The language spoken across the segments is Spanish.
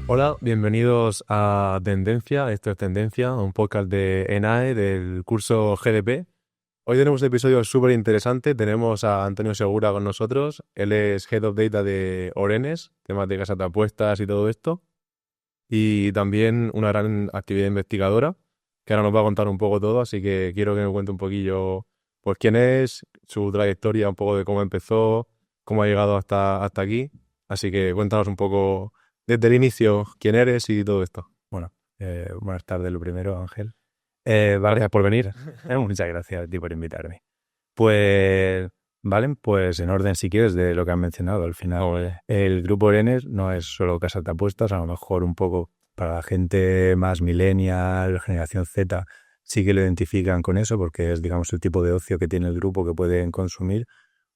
Hola, bienvenidos a Tendencia. Esto es Tendencia, un podcast de ENAE del curso GDP. Hoy tenemos un episodio súper interesante. Tenemos a Antonio Segura con nosotros. Él es Head of Data de Orenes, temas de casas de apuestas y todo esto. Y también una gran actividad investigadora, que ahora nos va a contar un poco todo. Así que quiero que me cuente un poquillo, pues, quién es, su trayectoria, un poco de cómo empezó, cómo ha llegado hasta aquí. Así que cuéntanos un poco desde el inicio quién eres y todo esto. Bueno, buenas tardes lo primero, Ángel. Vale, Gracias por venir. muchas gracias a ti por invitarme. Pues, vale, pues en orden si quieres de lo que han mencionado. Al final, el grupo Orenes no es solo casas de apuestas, a lo mejor un poco para la gente más millennial, generación Z, sí que lo identifican con eso porque es, digamos, el tipo de ocio que tiene el grupo que pueden consumir,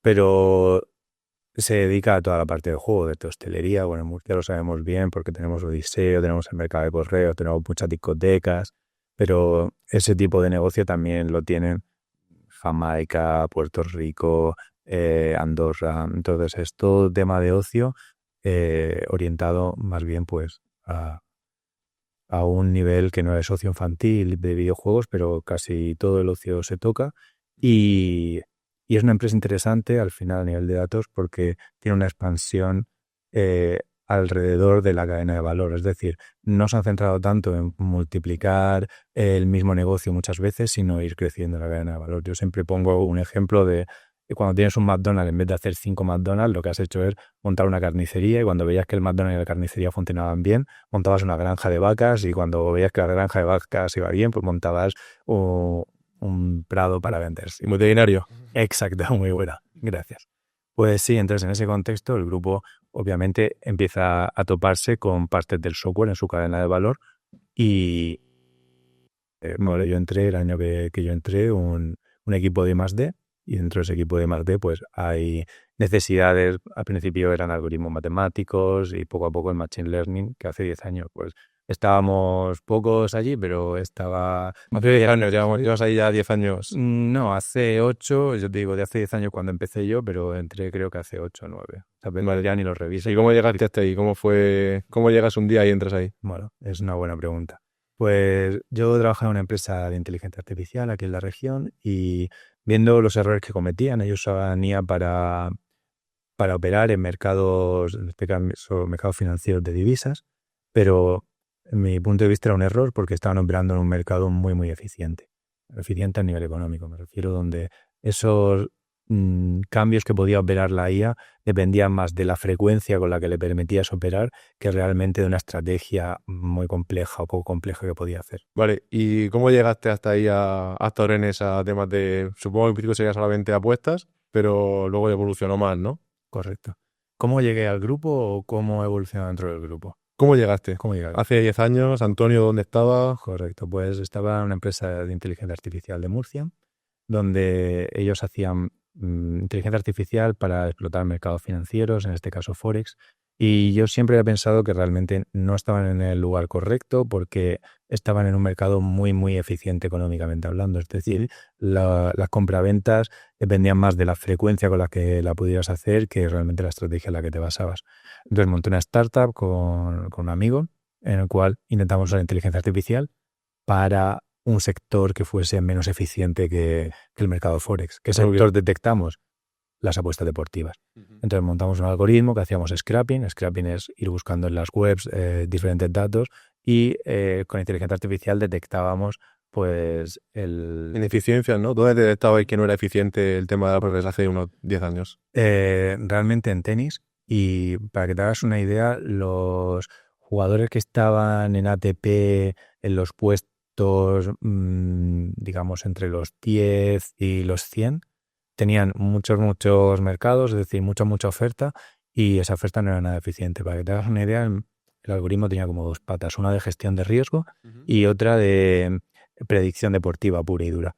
pero se dedica a toda la parte del juego, de hostelería. Bueno, en Murcia lo sabemos bien porque tenemos Odiseo, tenemos el mercado de correo, tenemos muchas discotecas, pero ese tipo de negocio también lo tienen Jamaica, Puerto Rico, Andorra. Entonces es todo tema de ocio orientado más bien pues a un nivel que no es ocio infantil de videojuegos, pero casi todo el ocio se toca y, y es una empresa interesante al final a nivel de datos porque tiene una expansión alrededor de la cadena de valor. Es decir, no se han centrado tanto en multiplicar el mismo negocio muchas veces, sino ir creciendo la cadena de valor. Yo siempre pongo un ejemplo de cuando tienes un McDonald's, en vez de hacer 5 McDonald's, lo que has hecho es montar una carnicería y cuando veías que el McDonald's y la carnicería funcionaban bien, montabas una granja de vacas y cuando veías que la granja de vacas iba bien, pues montabas un prado para vender. Y muy veterinario. Exacto, muy buena, gracias. Pues sí, entonces en ese contexto el grupo obviamente empieza a toparse con partes del software en su cadena de valor y bueno, yo entré el año que yo entré un equipo de I+D y dentro de ese equipo de I+D pues hay necesidades, al principio eran algoritmos matemáticos y poco a poco el machine learning, que hace 10 años pues estábamos pocos allí, pero estaba... Hace 10 años, llevas ahí ya 10 años. No, hace 8, yo te digo, de hace 10 años cuando empecé yo, pero entré creo que hace 8 o 9. O sea, Vale. ya ni lo reviso. ¿Y cómo llegaste hasta ahí? ¿Cómo llegas un día y entras ahí? Bueno, es una buena pregunta. Pues yo trabajaba en una empresa de inteligencia artificial aquí en la región y viendo los errores que cometían, ellos usaban IA para operar en mercados, en este caso, mercados financieros de divisas, pero en mi punto de vista era un error porque estaban operando en un mercado muy, muy eficiente. Eficiente a nivel económico, me refiero, donde esos cambios que podía operar la IA dependían más de la frecuencia con la que le permitías operar que realmente de una estrategia muy compleja o poco compleja que podía hacer. Vale, ¿y cómo llegaste hasta ahí hasta Orenes a temas de, supongo que al principio sería solamente apuestas, pero luego evolucionó más, ¿no? Correcto. ¿Cómo llegué al grupo o cómo evolucionó dentro del grupo? ¿Cómo llegaste? ¿Cómo llegué? Hace 10 años, Antonio, ¿dónde estaba? Correcto, pues estaba en una empresa de inteligencia artificial de Murcia, donde ellos hacían inteligencia artificial para explotar mercados financieros, en este caso Forex, y yo siempre he pensado que realmente no estaban en el lugar correcto porque estaban en un mercado muy, muy eficiente económicamente hablando. Es decir, las compraventas dependían más de la frecuencia con la que la pudieras hacer que realmente la estrategia en la que te basabas. Entonces monté una startup con un amigo en el cual intentamos usar inteligencia artificial para un sector que fuese menos eficiente que el mercado Forex. ¿Qué sector detectamos? Las apuestas deportivas. Entonces montamos un algoritmo que hacíamos scrapping. Scrapping es ir buscando en las webs diferentes datos y con inteligencia artificial detectábamos pues Ineficiencias, ¿no? ¿Dónde detectabais que no era eficiente el tema de las redes hace unos 10 años? realmente en tenis. Y para que te hagas una idea, los jugadores que estaban en ATP en los puestos, digamos, entre los 10 y los 100, tenían muchos, muchos mercados, es decir, mucha oferta, y esa oferta no era nada eficiente. Para que te hagas una idea, el algoritmo tenía como dos patas, una de gestión de riesgo y otra de predicción deportiva pura y dura.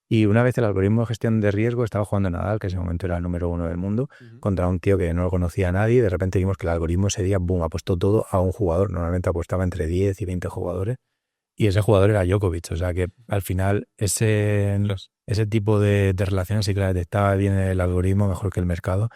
Y una vez el algoritmo de gestión de riesgo estaba jugando Nadal, que en ese momento era el número 1 del mundo, contra un tío que no lo conocía a nadie, y de repente vimos que el algoritmo ese día, boom, apostó todo a un jugador. Normalmente apostaba entre 10 y 20 jugadores, y ese jugador era Djokovic. O sea que al final ese tipo de relaciones sí que la detectaba bien el algoritmo mejor que el mercado.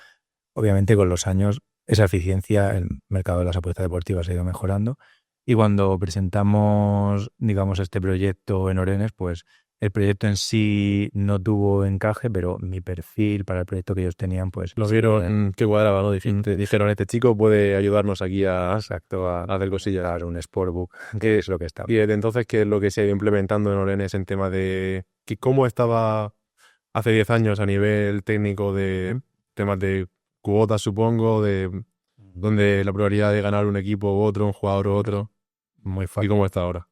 Obviamente con los años esa eficiencia, el mercado de las apuestas deportivas ha ido mejorando. Y cuando presentamos, digamos, este proyecto en Orenes, pues el proyecto en sí no tuvo encaje, pero mi perfil para el proyecto que ellos tenían, pues Lo vieron que cuadraba, ¿no? Dijeron, este chico puede ayudarnos aquí a exacto, a hacer cosillas. dar un sportbook, que es lo que está. Y desde entonces, ¿qué es lo que se ha ido implementando en Orenes en tema de cómo estaba hace 10 años a nivel técnico de temas de cuotas, supongo, de donde la probabilidad de ganar un equipo u otro, un jugador u otro, Muy y fácil. cómo está ahora?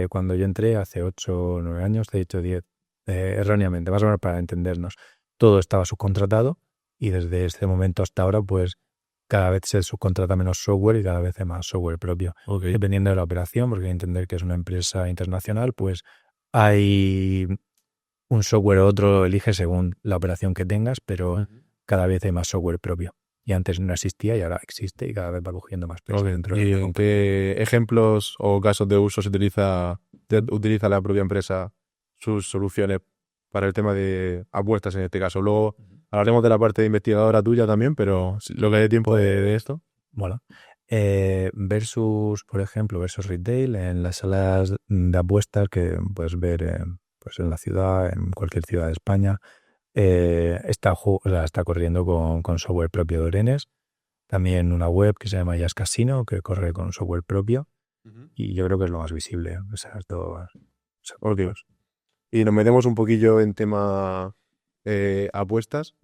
Cuando yo entré, hace 8 o 9 años, te he dicho 10, erróneamente, más o menos para entendernos, todo estaba subcontratado y desde este momento hasta ahora, pues cada vez se subcontrata menos software y cada vez hay más software propio. Okay. Dependiendo de la operación, porque hay que entender que es una empresa internacional, pues hay un software u otro, elige según la operación que tengas, pero cada vez hay más software propio. Y antes no existía y ahora existe y cada vez va cogiendo más peso dentro de ¿Y la en compañía. qué ejemplos o casos de uso se utiliza la propia empresa sus soluciones para el tema de apuestas en este caso? Luego hablaremos de la parte de investigadora tuya también, pero lo que hay tiempo de esto. Bueno, por ejemplo, versus retail, en las salas de apuestas que puedes ver pues en la ciudad, en cualquier ciudad de España, está corriendo con software propio de Orenes. También una web que se llama Jazz Casino, que corre con software propio. Y yo creo que es lo más visible. Esas dos. Ok. Y nos metemos un poquillo en tema apuestas.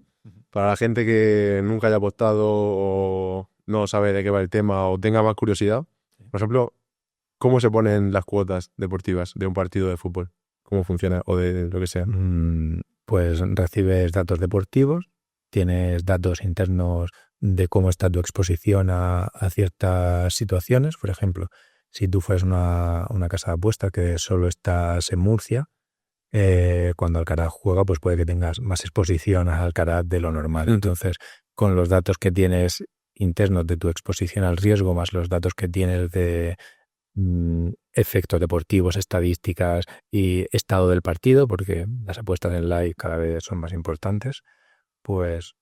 Para la gente que nunca haya apostado o no sabe de qué va el tema o tenga más curiosidad, por ejemplo, ¿cómo se ponen las cuotas deportivas de un partido de fútbol? ¿Cómo funciona? O de lo que sea. Pues recibes datos deportivos, tienes datos internos de cómo está tu exposición a ciertas situaciones. Por ejemplo, si tú fueras una casa de apuestas que solo estás en Murcia, cuando Alcaraz juega, pues puede que tengas más exposición a Alcaraz de lo normal. Entonces, con los datos que tienes internos de tu exposición al riesgo, más los datos que tienes de efectos deportivos, estadísticas y estado del partido, porque las apuestas en live cada vez son más importantes, pues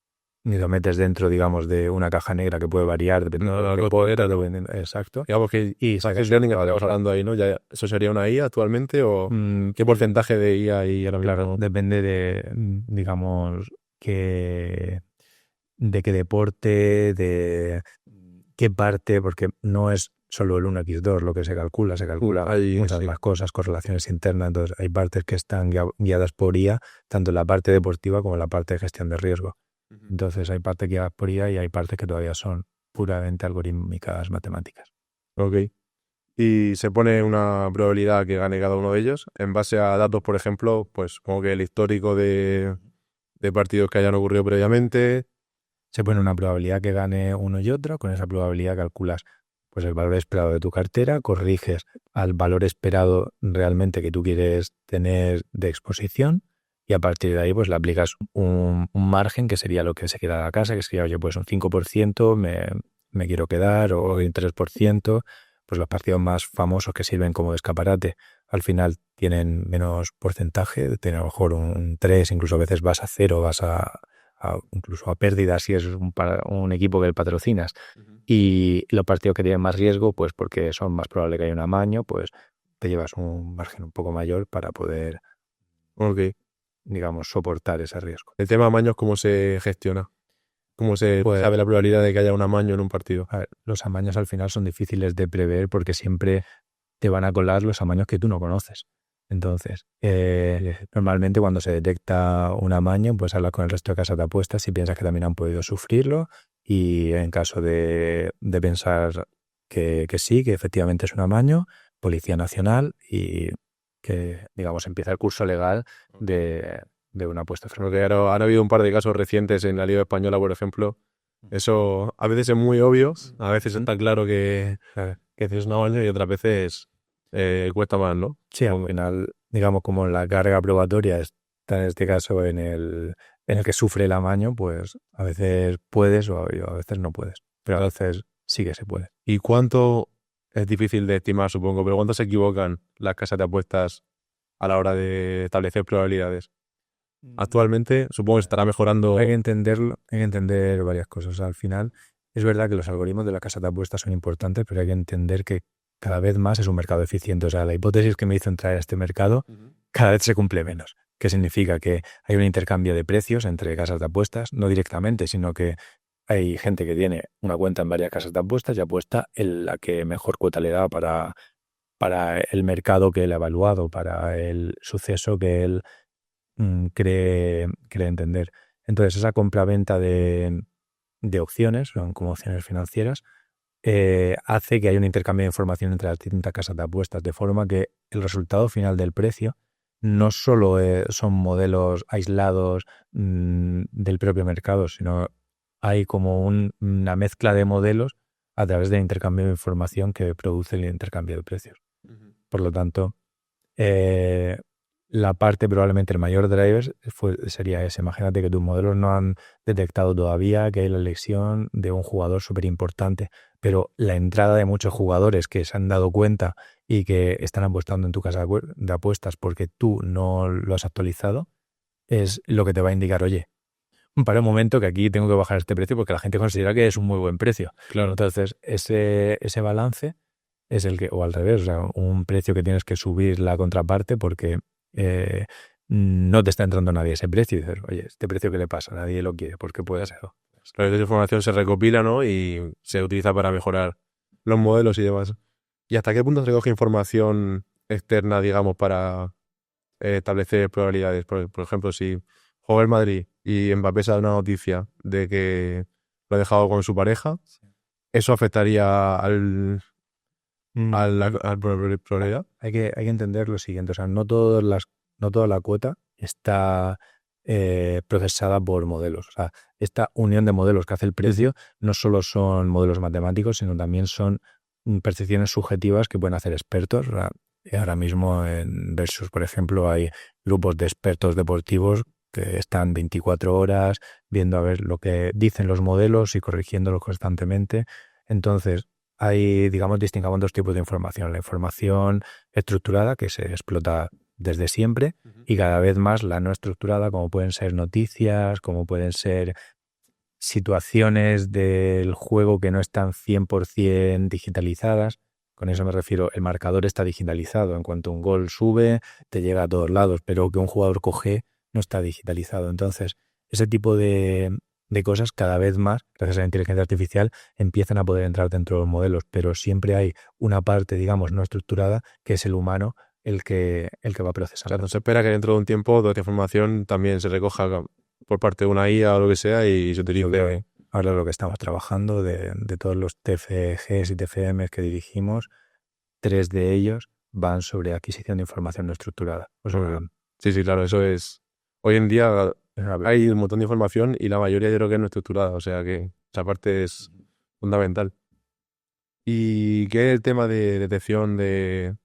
ni lo metes dentro, digamos, de una caja negra que puede variar dependiendo de lo que pueda. Exacto. Digamos que Y Machine Learning que estamos hablando ahí, ¿no? Ya, ¿eso sería una IA actualmente o qué porcentaje de IA hay ahora mismo? Claro, depende de, digamos, de qué deporte, de qué parte, porque no es solo el 1x2 lo que se calcula Hay muchas más cosas, correlaciones internas, entonces hay partes que están guiadas por IA, tanto en la parte deportiva como en la parte de gestión de riesgo. Entonces hay partes guiadas por IA y hay partes que todavía son puramente algorítmicas matemáticas. Ok. Y se pone una probabilidad que gane cada uno de ellos en base a datos, por ejemplo, pues como que el histórico de partidos que hayan ocurrido previamente. Se pone una probabilidad que gane uno y otro, con esa probabilidad calculas pues el valor esperado de tu cartera, corriges al valor esperado realmente que tú quieres tener de exposición y a partir de ahí pues le aplicas un margen que sería lo que se queda a casa, que sería, oye, pues un 5% me quiero quedar o un 3%, pues los partidos más famosos que sirven como de escaparate al final tienen menos porcentaje, tienen a lo mejor un 3, incluso a veces vas a 0, vas incluso a pérdidas si es un equipo que patrocinas. Y los partidos que tienen más riesgo, pues porque son más probable que haya un amaño, pues te llevas un margen un poco mayor para poder, digamos, soportar ese riesgo. El tema de amaños, ¿cómo se gestiona? ¿Cómo se sabe la probabilidad de que haya un amaño en un partido? A ver, los amaños al final son difíciles de prever porque siempre te van a colar los amaños que tú no conoces. Entonces, normalmente cuando se detecta un amaño, pues hablas con el resto de casas de apuestas si piensas que también han podido sufrirlo y en caso de pensar que sí, que efectivamente es un amaño, Policía Nacional y que, digamos, empieza el curso legal de una apuesta. Creo que han habido un par de casos recientes en la Liga Española, por ejemplo. Eso a veces es muy obvio, a veces está claro que es un amaño y otras veces cuesta más, ¿no? Sí, al final, digamos, como la carga probatoria está en este caso en el que sufre el amaño, pues a veces puedes o a veces no puedes. Pero a veces sí que se puede. ¿Y cuánto es difícil de estimar, supongo, pero cuánto se equivocan las casas de apuestas a la hora de establecer probabilidades? actualmente. Supongo que estará mejorando. Hay que entenderlo, hay que entender varias cosas. O sea, al final, es verdad que los algoritmos de la casa de apuestas son importantes, pero hay que entender que cada vez más es un mercado eficiente. O sea, la hipótesis que me hizo entrar a este mercado cada vez se cumple menos. ¿Qué significa? Que hay un intercambio de precios entre casas de apuestas, no directamente, sino que hay gente que tiene una cuenta en varias casas de apuestas y apuesta en la que mejor cuota le da para el mercado que él ha evaluado, para el suceso que él cree entender. Entonces, esa compra-venta de opciones, son como opciones financieras, hace que haya un intercambio de información entre las distintas casas de apuestas, de forma que el resultado final del precio no solo son modelos aislados del propio mercado, sino hay como una mezcla de modelos a través del intercambio de información que produce el intercambio de precios. Por lo tanto, la parte probablemente el mayor driver sería ese. Imagínate que tus modelos no han detectado todavía que hay la elección de un jugador súper importante, pero la entrada de muchos jugadores que se han dado cuenta y que están apostando en tu casa de apuestas porque tú no lo has actualizado, es lo que te va a indicar, oye, para un momento que aquí tengo que bajar este precio porque la gente considera que es un muy buen precio. Claro. Entonces, ese balance es el que, o al revés, o sea, un precio que tienes que subir la contraparte porque no te está entrando nadie ese precio y dices, oye, ¿este precio qué le pasa? Nadie lo quiere, ¿por qué puede ser? Claro, esa información se recopila, ¿no? Y se utiliza para mejorar los modelos y demás. ¿Y hasta qué punto se recoge información externa, digamos, para establecer probabilidades? Por ejemplo, si juega el Madrid y Mbappé se da una noticia de que lo ha dejado con su pareja, ¿eso afectaría al probabilidad? Hay que entender lo siguiente, o sea, no toda la cuota está procesada por modelos. O sea, esta unión de modelos que hace el precio no solo son modelos matemáticos, sino también son percepciones subjetivas que pueden hacer expertos. O sea, ahora mismo en Versus, por ejemplo, hay grupos de expertos deportivos que están 24 horas viendo a ver lo que dicen los modelos y corrigiéndolos constantemente. Entonces, distingamos dos tipos de información. La información estructurada, que se explota desde siempre, y cada vez más la no estructurada, como pueden ser noticias, como pueden ser situaciones del juego que no están 100% digitalizadas. Con eso me refiero, el marcador está digitalizado. En cuanto un gol sube, te llega a todos lados, pero que un jugador coge no está digitalizado. Entonces, ese tipo de cosas cada vez más, gracias a la inteligencia artificial, empiezan a poder entrar dentro de los modelos, pero siempre hay una parte, digamos, no estructurada, que es el humano el que va procesando. Claro, se espera que dentro de un tiempo toda esta información también se recoja por parte de una IA o lo que sea y se utilice. Ahora lo que estamos trabajando de todos los TFGs y TFMs que dirigimos, 3 de ellos van sobre adquisición de información no estructurada. O sea, sí, claro, eso es. Hoy en día hay un montón de información y la mayoría yo creo que es no estructurada, o sea que esa parte es fundamental. ¿Y qué es el tema de detección de,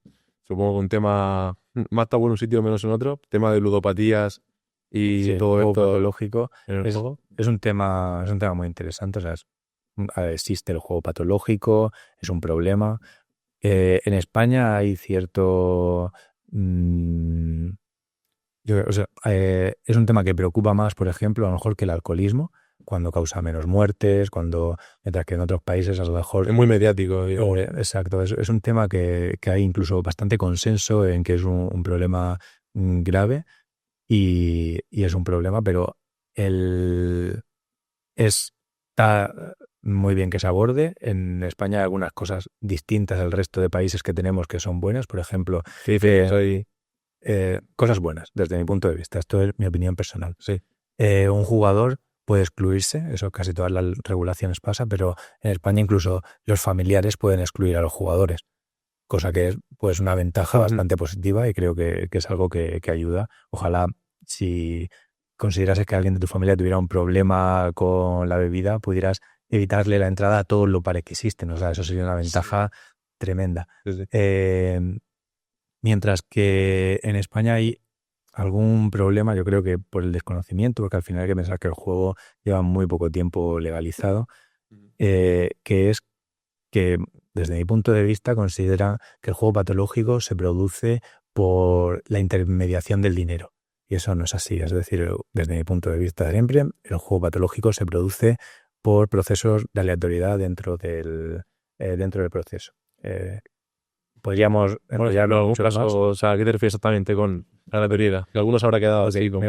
supongo que un tema más está bueno en un sitio menos en otro, tema de ludopatías y todo esto patológico en el juego? Es un tema muy interesante. O sea, existe el juego patológico, es un problema. En España hay cierto es un tema que preocupa más, por ejemplo, a lo mejor que el alcoholismo, cuando causa menos muertes, mientras que en otros países a lo mejor... Es muy mediático. Exacto, es un tema que hay incluso bastante consenso en que es un problema grave y es un problema, pero está muy bien que se aborde. En España hay algunas cosas distintas al resto de países que tenemos que son buenas, por ejemplo... cosas buenas, desde mi punto de vista. Esto es mi opinión personal. Sí. Un jugador puede excluirse, eso casi todas las regulaciones pasa, pero en España incluso los familiares pueden excluir a los jugadores, cosa que es pues una ventaja bastante positiva y creo que es algo que ayuda. Ojalá, si considerases que alguien de tu familia tuviera un problema con la bebida, pudieras evitarle la entrada a todos los bares que existen. O sea, eso sería una ventaja tremenda. Sí. Mientras que en España hay algún problema, yo creo que por el desconocimiento, porque al final hay que pensar que el juego lleva muy poco tiempo legalizado, que es que desde mi punto de vista considera que el juego patológico se produce por la intermediación del dinero. Y eso no es así. Es decir, desde mi punto de vista siempre, el juego patológico se produce por procesos de aleatoriedad dentro del proceso. Podríamos Por enrollarlo ejemplo, en algún mucho caso, más. o sea, ¿qué te refieres exactamente con la teoría? Que algunos habrá quedado Ok, así como...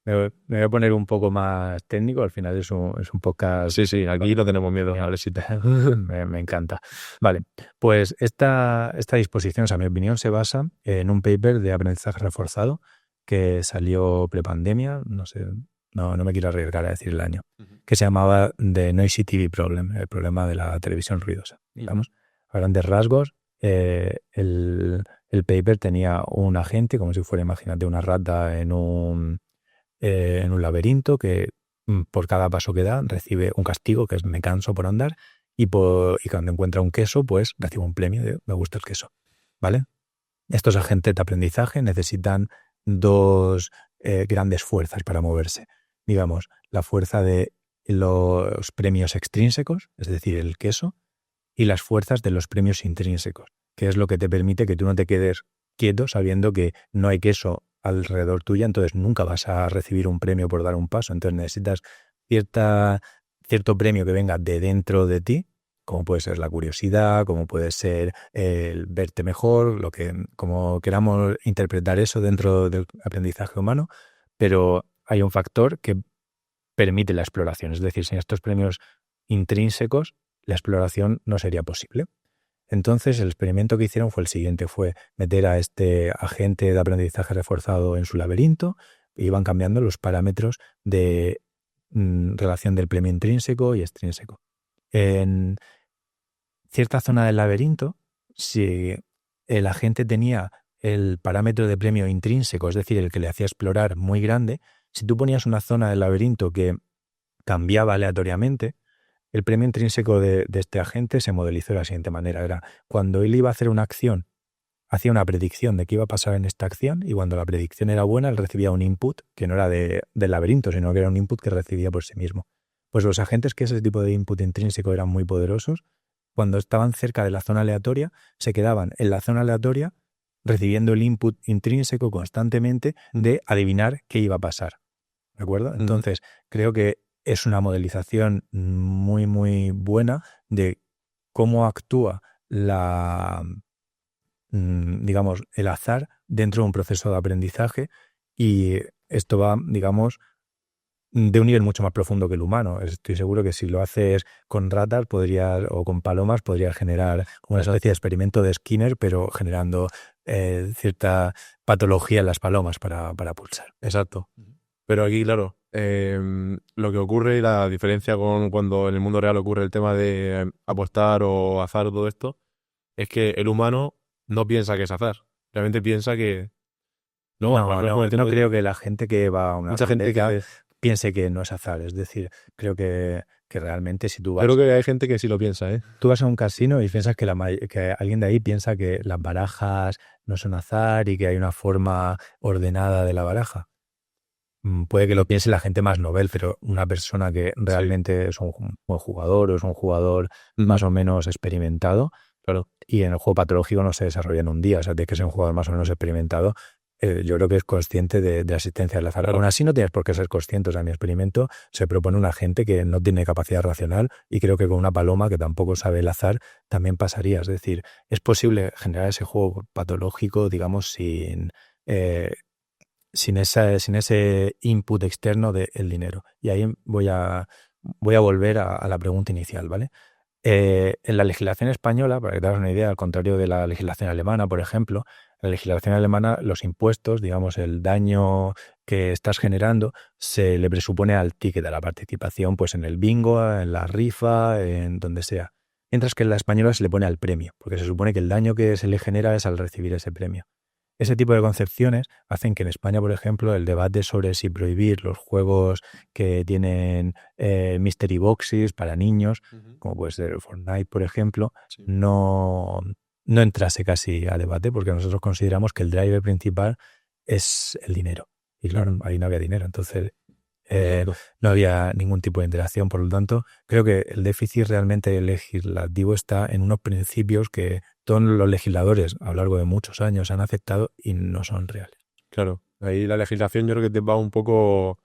me voy a poner un poco más técnico. Al final es un podcast. Sí, aquí no tenemos miedo al éxito. Me encanta. Vale, pues esta disposición, o sea, mi opinión se basa en un paper de aprendizaje reforzado que salió prepandemia, no sé, no me quiero arriesgar a decir el año, que se llamaba The Noisy TV Problem, el problema de la televisión ruidosa. Digamos, a grandes rasgos, el paper tenía un agente, como si fuera, imagínate, una rata en un laberinto que por cada paso que da recibe un castigo, que es me canso por andar, y cuando encuentra un queso, pues recibe un premio de me gusta el queso. ¿Vale? Estos agentes de aprendizaje necesitan dos grandes fuerzas para moverse. Digamos, la fuerza de los premios extrínsecos, es decir, el queso, y las fuerzas de los premios intrínsecos, que es lo que te permite que tú no te quedes quieto sabiendo que no hay queso alrededor tuya, entonces nunca vas a recibir un premio por dar un paso. Entonces necesitas cierto premio que venga de dentro de ti, como puede ser la curiosidad, como puede ser el verte mejor, como queramos interpretar eso dentro del aprendizaje humano, pero hay un factor que permite la exploración. Es decir, sin estos premios intrínsecos, la exploración no sería posible. Entonces, el experimento que hicieron fue el siguiente, fue meter a este agente de aprendizaje reforzado en su laberinto, e iban cambiando los parámetros de relación del premio intrínseco y extrínseco. En cierta zona del laberinto, si el agente tenía el parámetro de premio intrínseco, es decir, el que le hacía explorar, muy grande, si tú ponías una zona del laberinto que cambiaba aleatoriamente, el premio intrínseco de este agente se modelizó de la siguiente manera. Era cuando él iba a hacer una acción, hacía una predicción de qué iba a pasar en esta acción, y cuando la predicción era buena, él recibía un input que no era del laberinto, sino que era un input que recibía por sí mismo. Pues los agentes que ese tipo de input intrínseco eran muy poderosos, cuando estaban cerca de la zona aleatoria, se quedaban en la zona aleatoria recibiendo el input intrínseco constantemente de adivinar qué iba a pasar. ¿De acuerdo? Entonces, creo que es una modelización muy, muy buena de cómo actúa digamos, el azar dentro de un proceso de aprendizaje, y esto va, digamos, de un nivel mucho más profundo que el humano. Estoy seguro que si lo haces con ratas o con palomas, podrías generar una especie de experimento de Skinner, pero generando cierta patología en las palomas para pulsar. Exacto. Pero aquí, claro, lo que ocurre y la diferencia con cuando en el mundo real ocurre el tema de apostar o azar o todo esto, es que el humano no piensa que es azar. Realmente piensa que... No creo que la gente que va a una mucha gente que... piense que no es azar. Es decir, creo que realmente si tú vas... Creo que hay gente que sí lo piensa, ¿eh? Tú vas a un casino y piensas que alguien de ahí piensa que las barajas no son azar y que hay una forma ordenada de la baraja. Puede que lo piense la gente más novel, pero una persona que realmente es un buen jugador o es un jugador más o menos experimentado, claro, y en el juego patológico no se desarrolla en un día, o sea, tiene que ser un jugador más o menos experimentado. Yo creo que es consciente de la existencia del azar. Claro. Aún así no tienes por qué ser consciente. O sea, en mi experimento se propone un agente que no tiene capacidad racional, y creo que con una paloma que tampoco sabe el azar también pasaría. Es decir, es posible generar ese juego patológico, digamos, sin ese input externo del dinero. Y ahí voy a volver a la pregunta inicial, ¿vale? En la legislación española, para que te hagas una idea, al contrario de la legislación alemana, por ejemplo, en la legislación alemana los impuestos, digamos, el daño que estás generando, se le presupone al ticket, a la participación, pues en el bingo, en la rifa, en donde sea. Mientras que en la española se le pone al premio, porque se supone que el daño que se le genera es al recibir ese premio. Ese tipo de concepciones hacen que en España, por ejemplo, el debate sobre si prohibir los juegos que tienen mystery boxes para niños, como puede ser Fortnite, por ejemplo, no entrase casi a debate, porque nosotros consideramos que el driver principal es el dinero. Y claro, ahí no había dinero, entonces no había ningún tipo de interacción. Por lo tanto, creo que el déficit realmente legislativo está en unos principios que todos los legisladores a lo largo de muchos años han aceptado y no son reales. Claro. Ahí la legislación yo creo que te va un poco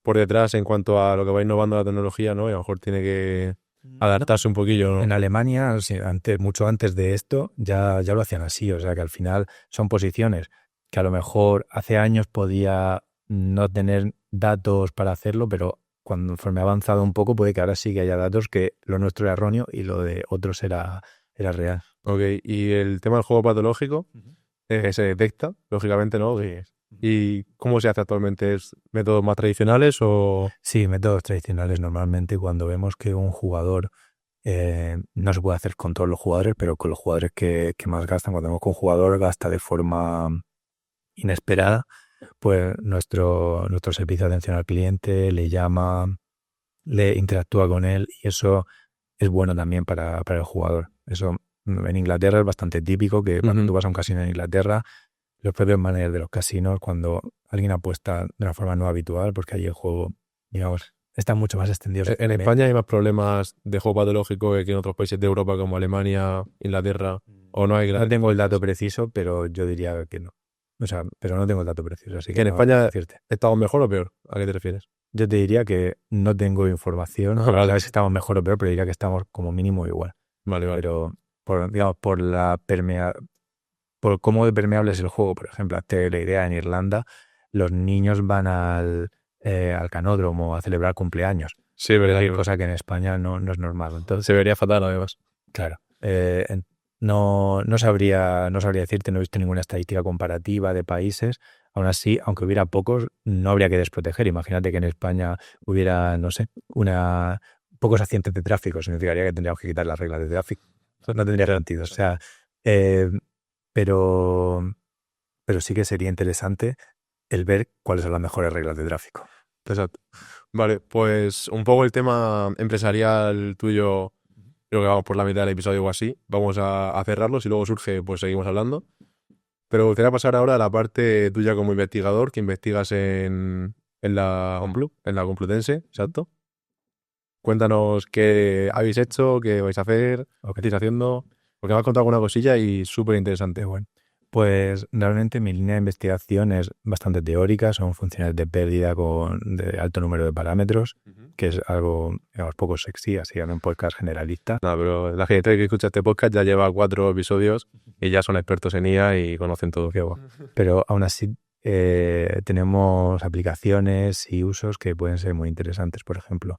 por detrás en cuanto a lo que va innovando la tecnología, ¿no? Y a lo mejor tiene que adaptarse un poquillo, ¿no? En Alemania, sí, mucho antes de esto, ya lo hacían así. O sea que al final son posiciones que a lo mejor hace años podía no tener datos para hacerlo, pero conforme ha avanzado un poco, puede que ahora sí que haya datos que lo nuestro era erróneo y lo de otros era real. Ok, y el tema del juego patológico se detecta, lógicamente, ¿no? ¿Y cómo se hace actualmente? ¿Es métodos más tradicionales o...? Sí, métodos tradicionales normalmente cuando vemos que un jugador no se puede hacer con todos los jugadores, pero con los jugadores que más gastan, cuando vemos que un jugador gasta de forma inesperada, pues nuestro servicio de atención al cliente le llama, le interactúa con él y eso es bueno también para el jugador. Eso en Inglaterra es bastante típico que cuando tú vas a un casino en Inglaterra, los propios managers de los casinos, cuando alguien apuesta de una forma no habitual, porque allí el juego, digamos, está mucho más extendido. En España hay más problemas de juego patológico que en otros países de Europa como Alemania, Inglaterra, o no hay... No tengo el dato preciso, pero yo diría que no. O sea, pero no tengo el dato preciso, así ¿Que que en no España decirte. estamos mejor o peor? ¿A qué te refieres? Yo te diría que no tengo información, a ver si estamos mejor o peor, pero diría que estamos como mínimo igual. Vale. Pero digamos, por cómo de permeable es el juego, por ejemplo, hazte la idea, en Irlanda los niños van al canódromo a celebrar cumpleaños. Sí, verdad. Cosa que en España no es normal. Entonces, Se vería fatal, además. claro. No sabría decirte, no he visto ninguna estadística comparativa de países. Aún así, aunque hubiera pocos, no habría que desproteger. Imagínate que en España hubiera, no sé, pocos accidentes de tráfico. Significaría que tendríamos que quitar las reglas de tráfico. Eso no tendría sentido. O sea, pero sí que sería interesante el ver cuáles son las mejores reglas de tráfico. Exacto. Vale, pues un poco el tema empresarial tuyo, creo que vamos por la mitad del episodio o así. Vamos a cerrarlo, si luego surge, pues seguimos hablando. Pero me gustaría pasar ahora a la parte tuya como investigador, que investigas en la Complutense, exacto. Cuéntanos qué habéis hecho, qué vais a hacer, qué estáis haciendo, porque me has contado alguna cosilla y súper interesante. Bueno, pues realmente mi línea de investigación es bastante teórica, son funciones de pérdida de alto número de parámetros, que es algo, digamos, poco sexy, así en un podcast generalista. No, pero la gente que escucha este podcast ya lleva 4 episodios y ya son expertos en IA y conocen todo. Pero aún así tenemos aplicaciones y usos que pueden ser muy interesantes. Por ejemplo,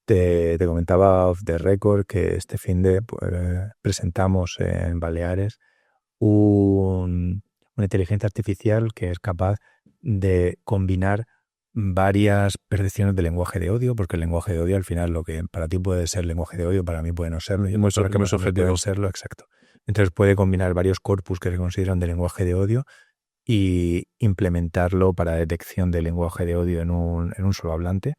te comentaba off the record que este finde presentamos en Baleares una inteligencia artificial que es capaz de combinar varias percepciones de lenguaje de odio, porque el lenguaje de odio al final lo que para ti puede ser lenguaje de odio, para mí puede no serlo, y muy subjetivo. Puede serlo, exacto. Entonces puede combinar varios corpus que se consideran de lenguaje de odio y implementarlo para detección de lenguaje de odio en un solo hablante.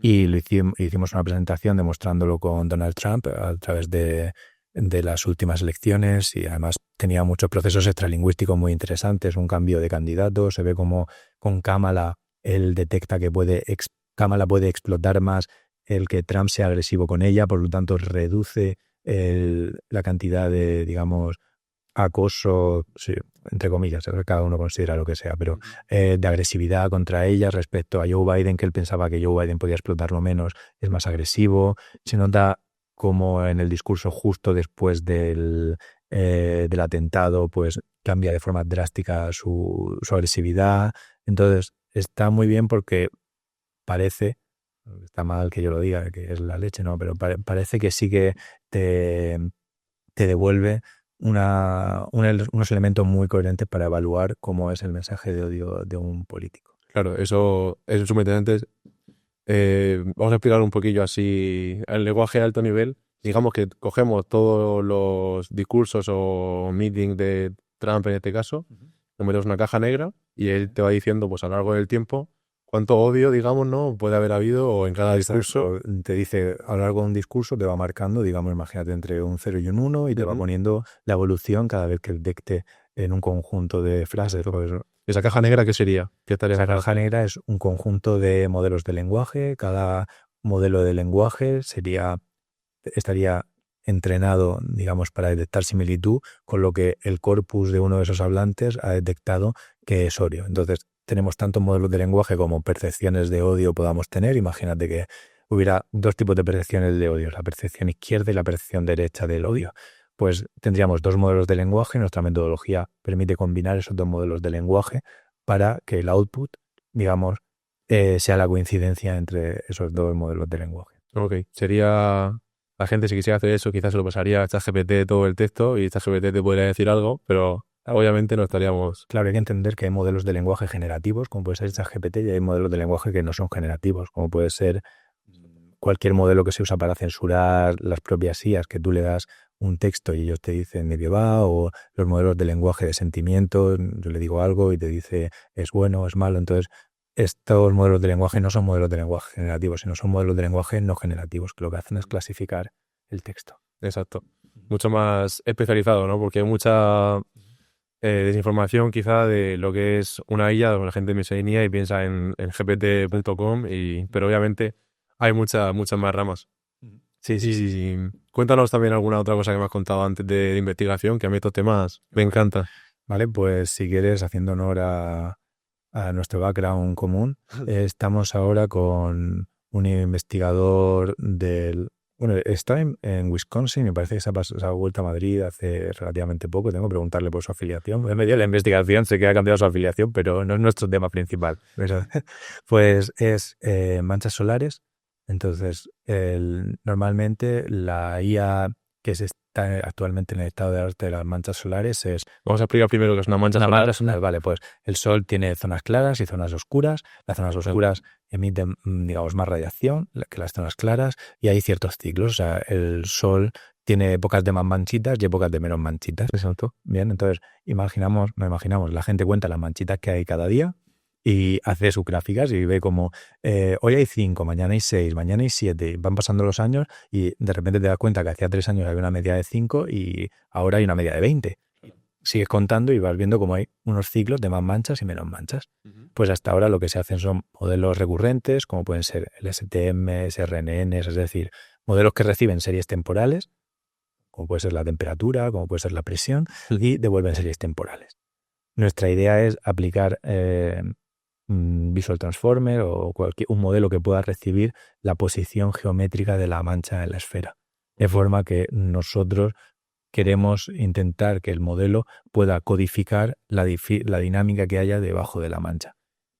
Y hicimos una presentación demostrándolo con Donald Trump a través de las últimas elecciones, y además tenía muchos procesos extralingüísticos muy interesantes, un cambio de candidato, se ve como con Kamala él detecta que Kamala puede explotar más el que Trump sea agresivo con ella, por lo tanto reduce la cantidad de, digamos, acoso, sí, entre comillas, cada uno considera lo que sea, pero de agresividad contra ella respecto a Joe Biden, que él pensaba que Joe Biden podía explotarlo menos, es más agresivo. Se nota como en el discurso justo después del atentado, pues cambia de forma drástica su agresividad. Entonces está muy bien porque parece, está mal que yo lo diga, que es la leche, no, pero parece que sí que te devuelve unos elementos muy coherentes para evaluar cómo es el mensaje de odio de un político. Claro, eso es súper interesante. Vamos a explicar un poquillo así el lenguaje de alto nivel. Digamos que cogemos todos los discursos o meetings de Trump en este caso, lo metemos en una caja negra y él te va diciendo pues a lo largo del tiempo cuánto odio, digamos, ¿no? puede haber habido o en cada discurso. Te dice, a lo largo de un discurso te va marcando, digamos, imagínate entre un 0 y un 1 y te va poniendo la evolución cada vez que detecte en un conjunto de frases. Pues, ¿esa caja negra qué sería? Esa caja negra es un conjunto de modelos de lenguaje. Cada modelo de lenguaje estaría entrenado, digamos, para detectar similitud con lo que el corpus de uno de esos hablantes ha detectado que es odio. Entonces, tenemos tantos modelos de lenguaje como percepciones de odio podamos tener. Imagínate que hubiera dos tipos de percepciones de odio, la percepción izquierda y la percepción derecha del odio. Pues tendríamos dos modelos de lenguaje y nuestra metodología permite combinar esos dos modelos de lenguaje para que el output, digamos, sea la coincidencia entre esos dos modelos de lenguaje. Ok, sería... La gente, si quisiera hacer eso, quizás se lo pasaría a ChatGPT todo el texto y ChatGPT te podría decir algo, pero obviamente no estaríamos... Claro, hay que entender que hay modelos de lenguaje generativos, como puede ser ChatGPT, y hay modelos de lenguaje que no son generativos, como puede ser cualquier modelo que se usa para censurar las propias IAs, que tú le das un texto y ellos te dicen de qué va, o los modelos de lenguaje de sentimientos, yo le digo algo y te dice es bueno o es malo. Entonces, estos modelos de lenguaje no son modelos de lenguaje generativos, sino son modelos de lenguaje no generativos, que lo que hacen es clasificar el texto. Exacto. Mucho más especializado, ¿no? Porque hay mucha desinformación quizá de lo que es una IA, donde la gente piensa en IA y piensa en gpt.com, pero obviamente hay muchas más ramas. Sí. Cuéntanos también alguna otra cosa que me has contado antes de investigación, que a mí estos temas me encantan. Vale, pues si quieres, haciendo honor a nuestro background común, estamos ahora con un investigador bueno, está en Wisconsin, me parece que se ha vuelto a Madrid hace relativamente poco, tengo que preguntarle por su afiliación. En medio de la investigación sé que ha cambiado su afiliación, pero no es nuestro tema principal. Pues es manchas solares. Entonces, normalmente la IA que se está actualmente en el estado de arte de las manchas solares es... Vamos a explicar primero qué es una mancha solar. Vale, pues el Sol tiene zonas claras y zonas oscuras. Las zonas oscuras emiten, digamos, más radiación que las zonas claras y hay ciertos ciclos. O sea, el Sol tiene épocas de más manchitas y épocas de menos manchitas. Exacto. Bien, entonces la gente cuenta las manchitas que hay cada día y hace sus gráficas y ve como hoy hay 5, mañana hay 6, mañana hay 7, van pasando los años y de repente te das cuenta que hacía 3 años había una media de 5 y ahora hay una media de 20. Sigues contando y vas viendo como hay unos ciclos de más manchas y menos manchas. Pues hasta ahora lo que se hacen son modelos recurrentes, como pueden ser el STM, SRNN, es decir, modelos que reciben series temporales, como puede ser la temperatura, como puede ser la presión, y devuelven series temporales. Nuestra idea es aplicar Visual Transformer o un modelo que pueda recibir la posición geométrica de la mancha en la esfera. De forma que nosotros queremos intentar que el modelo pueda codificar la dinámica que haya debajo de la mancha.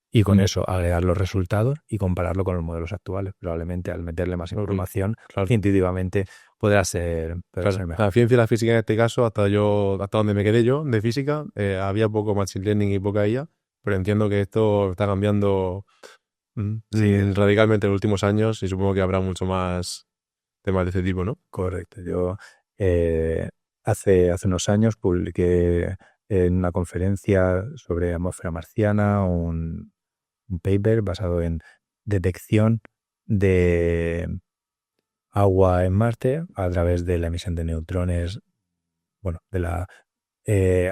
Y con eso agregar los resultados y compararlo con los modelos actuales. Probablemente al meterle más información, intuitivamente podrá ser mejor. La ciencia y la física en este caso, hasta donde me quedé yo de física, había poco machine learning y poca IA, pero entiendo que esto está cambiando radicalmente en los últimos años y supongo que habrá mucho más temas de este tipo, ¿no? Correcto. Yo hace unos años publiqué en una conferencia sobre atmósfera marciana un paper basado en detección de agua en Marte a través de la emisión de neutrones, bueno, de la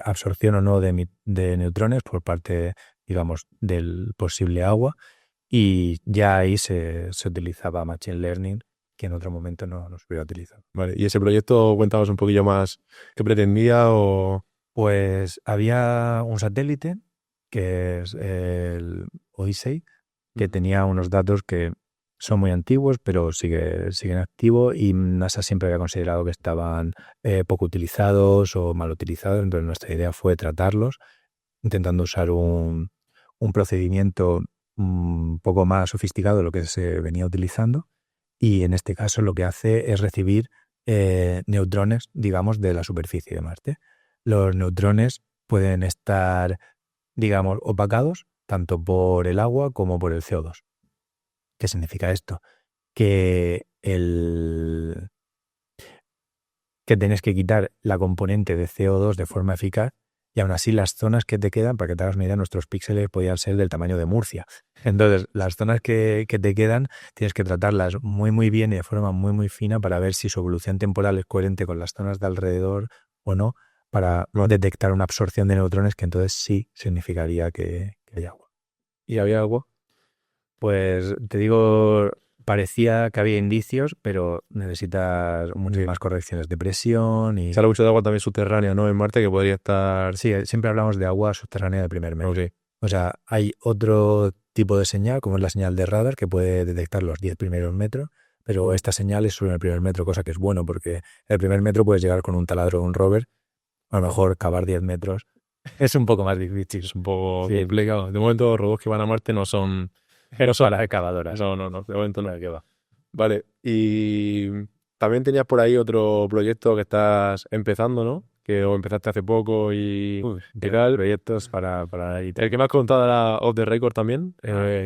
absorción o no de neutrones por parte, digamos, del posible agua, y ya ahí se utilizaba Machine Learning, que en otro momento no se hubiera utilizado. Vale, ¿y ese proyecto, cuéntanos un poquillo más qué pretendía o...? Pues había un satélite, que es el Odyssey, que tenía unos datos que son muy antiguos, pero siguen activos, y NASA siempre había considerado que estaban poco utilizados o mal utilizados. Entonces nuestra idea fue tratarlos, intentando usar un procedimiento un poco más sofisticado de lo que se venía utilizando, y en este caso lo que hace es recibir neutrones, digamos, de la superficie de Marte. Los neutrones pueden estar, digamos, opacados tanto por el agua como por el CO2. ¿Qué significa esto? Que tienes que quitar la componente de CO2 de forma eficaz, y aún así las zonas que te quedan, para que te hagas una idea, nuestros píxeles podían ser del tamaño de Murcia. Entonces, las zonas que te quedan tienes que tratarlas muy muy bien y de forma muy muy fina para ver si su evolución temporal es coherente con las zonas de alrededor o no, para detectar una absorción de neutrones, que entonces sí significaría que hay agua. ¿Y había agua? Pues te digo, parecía que había indicios, pero necesitas muchas más correcciones de presión. Y se habla mucho de agua también subterránea, ¿no? En Marte, que podría estar... Sí, siempre hablamos de agua subterránea de primer medio. Okay. O sea, hay otro tipo de señal, como es la señal de radar, que puede detectar los 10 primeros metros, pero esta señal es solo en el primer metro, cosa que es bueno, porque el primer metro puedes llegar con un taladro o un rover, a lo mejor cavar 10 metros es un poco más difícil. Es un poco Sí. complicado. De momento los robots que van a Marte no son... No son las excavadoras. No, de momento no. ¿Qué va? Vale, y también tenías por ahí otro proyecto que estás empezando, ¿no? Que o empezaste hace poco y tal. Proyectos para El que me has contado era Off the Record también.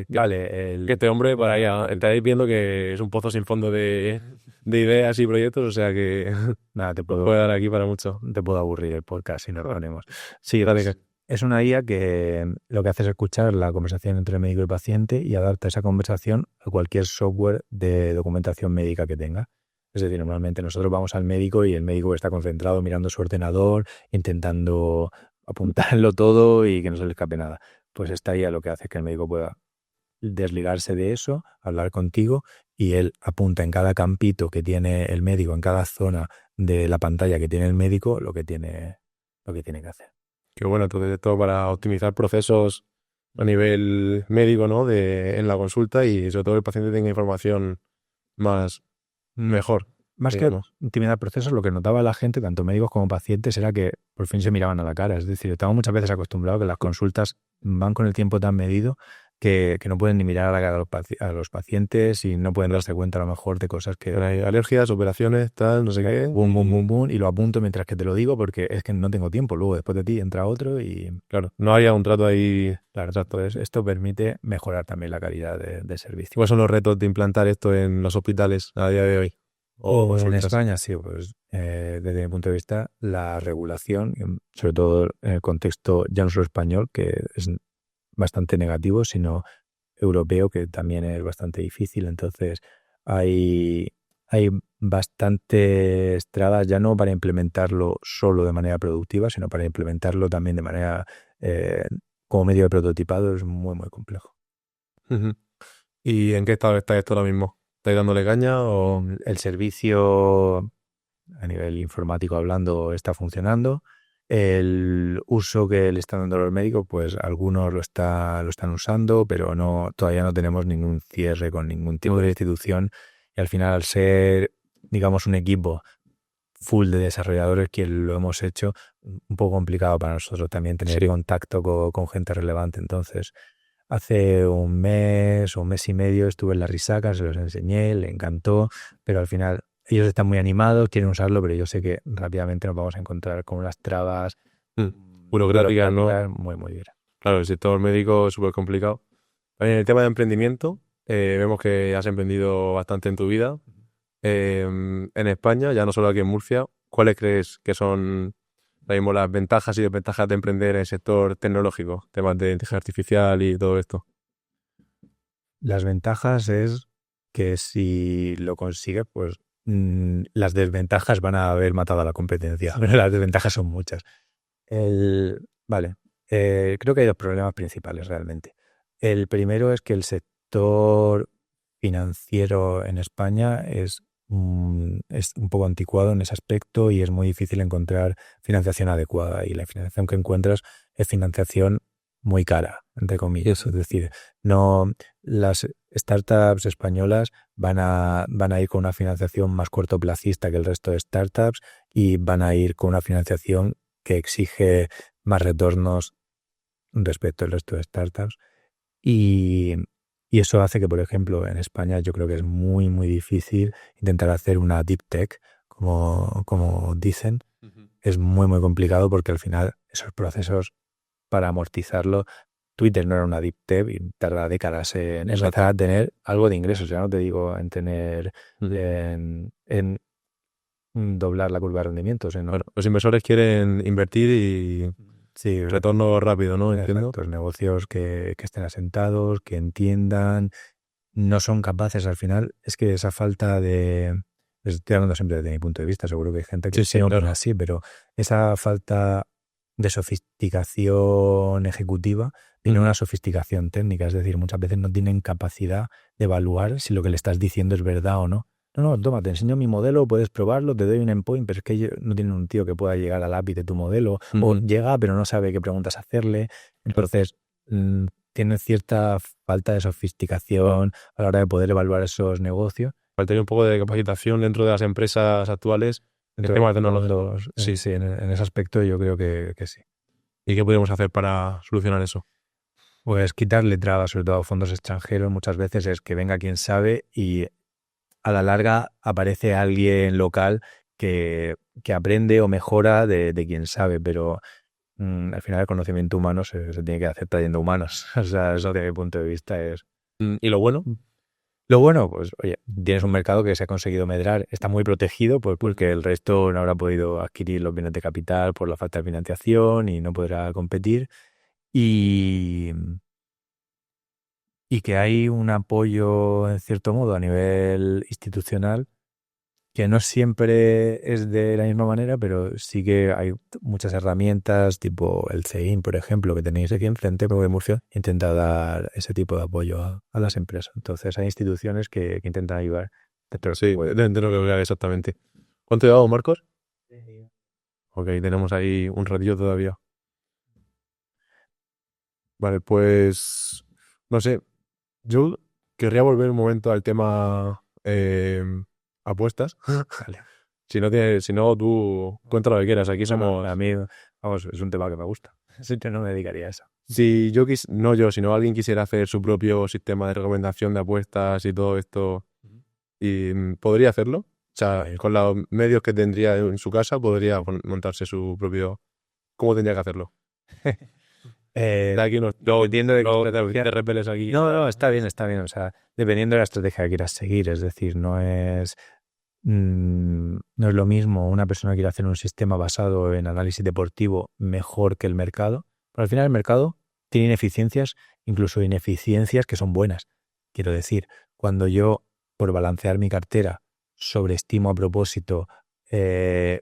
Vale, Que este hombre, por ahí, estáis viendo que es un pozo sin fondo de ideas y proyectos, o sea que nada, te puede dar aquí para mucho. te puedo aburrir el podcast si nos ponemos. Sí, Dale, es una IA que lo que hace es escuchar la conversación entre médico y paciente y adapta esa conversación a cualquier software de documentación médica que tenga. Es decir, normalmente nosotros vamos al médico y el médico está concentrado mirando su ordenador, intentando apuntarlo todo y que no se le escape nada. Pues esta IA lo que hace es que el médico pueda desligarse de eso, hablar contigo y él apunta en cada campito que tiene el médico, en cada zona de la pantalla que tiene el médico, lo que tiene que hacer. qué bueno, entonces esto para optimizar procesos a nivel médico, ¿no? En la consulta y sobre todo el paciente tenga información mejor. Más que intimidar procesos, lo que notaba la gente, tanto médicos como pacientes, era que por fin se miraban a la cara. Es decir, estamos muchas veces acostumbrados que las consultas van con el tiempo tan medido que no pueden ni mirar a la cara a los pacientes y no pueden darse cuenta a lo mejor de cosas que... Hay alergias, operaciones, tal, no sé qué. Bum, bum, bum, bum, y lo apunto mientras que te lo digo porque es que no tengo tiempo. Luego, después de ti, entra otro y... Claro, no haría un trato ahí. Claro, exacto. Esto permite mejorar también la calidad de servicio. ¿Cuáles son los retos de implantar esto en los hospitales a día de hoy? O en España, sí, pues desde mi punto de vista, la regulación, sobre todo en el contexto ya no solo español, que es bastante negativo, sino europeo, que también es bastante difícil. Entonces, hay bastantes trabas, ya no para implementarlo solo de manera productiva, sino para implementarlo también de manera como medio de prototipado, es muy, muy complejo. ¿Y en qué estado está esto ahora mismo? ¿Estáis dándole caña o...? El servicio a nivel informático hablando está funcionando. El uso que le están dando los médicos, pues algunos lo están usando, pero todavía no tenemos ningún cierre con ningún tipo de institución. Y al final, al ser, digamos, un equipo full de desarrolladores que lo hemos hecho, un poco complicado para nosotros también tener contacto con gente relevante. Entonces, hace un mes o un mes y medio estuve en la Risaca, se los enseñé, le encantó, pero al final ellos están muy animados, quieren usarlo, pero yo sé que rápidamente nos vamos a encontrar con unas trabas burocráticas, ¿no? Muy, muy bien. Claro, el sector médico es súper complicado. En el tema de emprendimiento, vemos que has emprendido bastante en tu vida. En España, ya no solo aquí en Murcia, ¿cuáles crees que son ahora mismo las ventajas y desventajas de emprender en el sector tecnológico? Temas de inteligencia artificial y todo esto. Las ventajas es que si lo consigues, pues las desventajas van a haber matado a la competencia, pero las desventajas son muchas. Creo que hay dos problemas principales realmente. El primero es que el sector financiero en España es un poco anticuado en ese aspecto y es muy difícil encontrar financiación adecuada, y la financiación que encuentras es financiación muy cara, entre comillas. Es decir, no, las startups españolas van a ir con una financiación más cortoplacista que el resto de startups y van a ir con una financiación que exige más retornos respecto al resto de startups. Y eso hace que, por ejemplo, en España yo creo que es muy, muy difícil intentar hacer una deep tech, como dicen. Es muy, muy complicado porque al final esos procesos para amortizarlo, Twitter no era una deep tech y tarda décadas en empezar a tener algo de ingresos. Ya no te digo en tener, en doblar la curva de rendimientos. Los inversores quieren invertir y retorno rápido, ¿no? Entiendo. Los negocios que estén asentados, que entiendan, no son capaces al final. Es que esa falta de... Estoy hablando siempre desde mi punto de vista, seguro que hay gente que opina así, pero esa falta de sofisticación ejecutiva tiene una sofisticación técnica. Es decir, muchas veces no tienen capacidad de evaluar si lo que le estás diciendo es verdad o no. No, toma, te enseño mi modelo, puedes probarlo, te doy un endpoint, pero es que no tienen un tío que pueda llegar al API de tu modelo, o llega pero no sabe qué preguntas hacerle. Entonces, tienen cierta falta de sofisticación a la hora de poder evaluar esos negocios. Faltaría un poco de capacitación dentro de las empresas actuales en temas tecnológicos. Sí, en ese aspecto yo creo que sí. ¿Y qué podríamos hacer para solucionar eso? Pues quitarle trabas, sobre todo a fondos extranjeros, muchas veces es que venga quien sabe y a la larga aparece alguien local que aprende o mejora de quien sabe, pero al final el conocimiento humano se tiene que hacer trayendo humanos. O sea, eso desde mi punto de vista es... ¿Y lo bueno? Lo bueno, pues oye, tienes un mercado que se ha conseguido medrar, está muy protegido pues, porque el resto no habrá podido adquirir los bienes de capital por la falta de financiación y no podrá competir. Y que hay un apoyo, en cierto modo, a nivel institucional, que no siempre es de la misma manera, pero sí que hay muchas herramientas, tipo el CEIN, por ejemplo, que tenéis aquí en Centro de Murcia, intenta dar ese tipo de apoyo a las empresas. Entonces hay instituciones que intentan ayudar. Sí, dentro de lo que vea exactamente. ¿Cuánto llevamos, Marcos? Ok, tenemos ahí un ratillo todavía. Vale, pues no sé. Yo querría volver un momento al tema apuestas. Vale. Si no, tú cuenta lo que quieras. Aquí somos... A mí, vamos, es un tema que me gusta. Sí, yo no me dedicaría a eso. Si yo no yo, sino alguien quisiera hacer su propio sistema de recomendación de apuestas y todo esto, y podría hacerlo. O sea, con los medios que tendría en su casa, podría montarse su propio... ¿Cómo tendría que hacerlo? Aquí dependiendo de te repeles aquí. No, está bien. O sea, dependiendo de la estrategia que quieras seguir. Es decir, no es lo mismo una persona que quiere hacer un sistema basado en análisis deportivo mejor que el mercado. Pero al final el mercado tiene ineficiencias, incluso ineficiencias que son buenas. Quiero decir, cuando yo, por balancear mi cartera, sobreestimo a propósito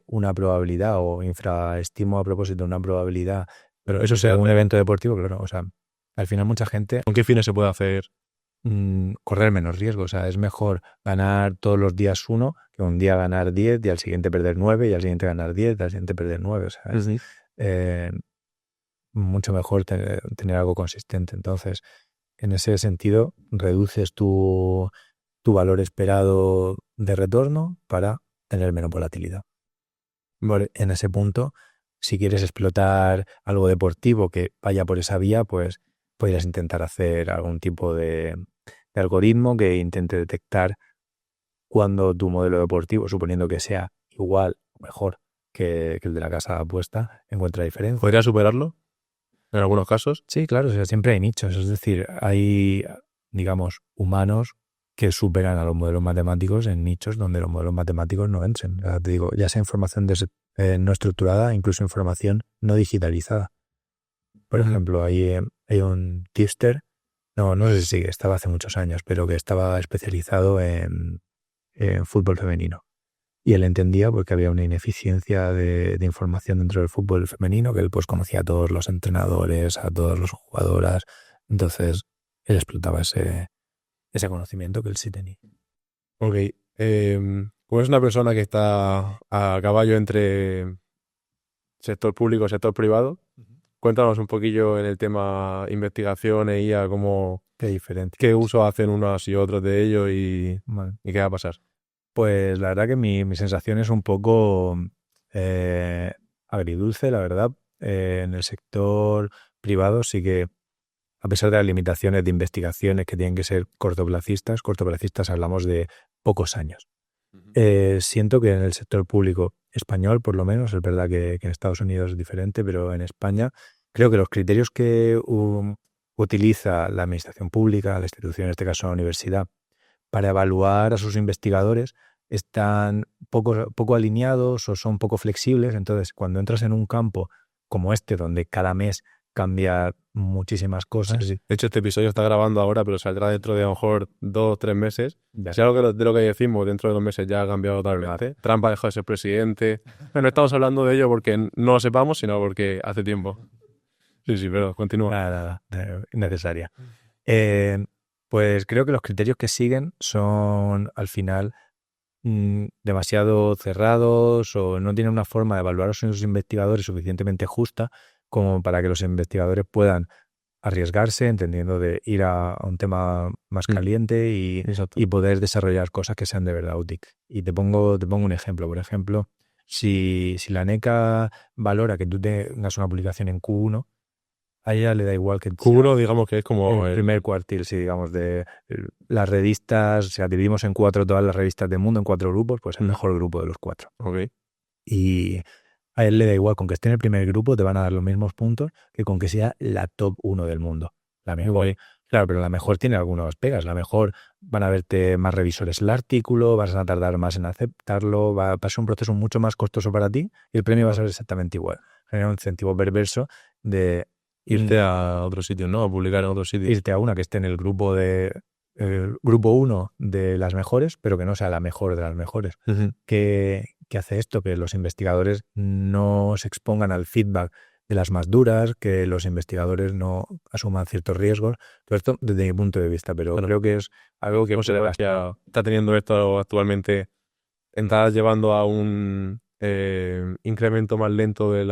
una probabilidad o infraestimo a propósito una probabilidad, pero eso sea un evento deportivo, claro, o sea, al final mucha gente... ¿Con qué fines se puede hacer? Correr menos riesgo, o sea, es mejor ganar todos los días 1 que un día ganar 10 y al siguiente perder 9 y al siguiente ganar 10 y al siguiente perder 9, o sea, es mucho mejor tener algo consistente. Entonces, en ese sentido, reduces tu valor esperado de retorno para tener menos volatilidad. Vale, en ese punto, si quieres explotar algo deportivo que vaya por esa vía, pues podrías intentar hacer algún tipo de algoritmo que intente detectar cuando tu modelo deportivo, suponiendo que sea igual o mejor que el de la casa de apuesta, encuentra diferencia. ¿Podría superarlo en algunos casos? Sí, claro, o sea, siempre hay nichos, es decir, hay, digamos, humanos que superan a los modelos matemáticos en nichos donde los modelos matemáticos no entren. O sea, te digo, ya sea información no estructurada, incluso información no digitalizada. Por ejemplo, hay un tipster, no sé si sigue, estaba hace muchos años, pero que estaba especializado en fútbol femenino. Y él entendía porque había una ineficiencia de información dentro del fútbol femenino, que él pues conocía a todos los entrenadores, a todas las jugadoras. Entonces, él explotaba ese conocimiento que él sí tenía. Ok. Como es una persona que está a caballo entre sector público y sector privado, cuéntanos un poquillo en el tema investigación e IA, qué uso hacen unos y otros de ellos y qué va a pasar. Pues la verdad que mi sensación es un poco agridulce, la verdad. En el sector privado sí que, a pesar de las limitaciones de investigaciones que tienen que ser cortoplacistas hablamos de pocos años. Siento que en el sector público español, por lo menos, es verdad que en Estados Unidos es diferente, pero en España creo que los criterios que utiliza la administración pública, la institución, en este caso la universidad, para evaluar a sus investigadores están poco alineados o son poco flexibles. Entonces, cuando entras en un campo como este, donde cada mes cambia muchísimas cosas... Sí. De hecho, este episodio está grabando ahora, pero saldrá dentro de a lo mejor 2 o 3 meses. Si algo de lo que decimos dentro de 2 meses ya ha cambiado totalmente. Trump ha dejado de ser presidente. No estamos hablando de ello porque no lo sepamos, sino porque hace tiempo. Sí, pero continúa. Nada, innecesaria. Pues creo que los criterios que siguen son, al final, demasiado cerrados o no tienen una forma de evaluar a sus investigadores suficientemente justa como para que los investigadores puedan arriesgarse, entendiendo de ir a un tema más caliente y Exacto. poder desarrollar cosas que sean de verdad útiles. Y te pongo un ejemplo. Por ejemplo, si la NECA valora que tú tengas una publicación en Q1, a ella le da igual que Q1, digamos que es como el primer cuartil, sí, digamos, de las revistas, o sea, dividimos en 4 todas las revistas del mundo, en 4 grupos, pues el mejor grupo de los 4. Ok. Y a él le da igual, con que esté en el primer grupo te van a dar los mismos puntos que con que sea la top 1 del mundo. La mejor. Guay. Claro, pero la mejor tiene algunas pegas. La mejor van a verte más revisores el artículo, vas a tardar más en aceptarlo, va a ser un proceso mucho más costoso para ti y el premio va a ser exactamente igual. Genera un incentivo perverso de Irte a otro sitio, ¿no? A publicar en otro sitio. irte a una que esté en el grupo grupo 1 de las mejores, pero que no sea la mejor de las mejores. ¿Qué hace esto? Que los investigadores no se expongan al feedback de las más duras, que los investigadores no asuman ciertos riesgos. Todo esto desde mi punto de vista, pero creo que es algo que ¿Cómo se está teniendo esto actualmente? ¿Estás llevando a un incremento más lento del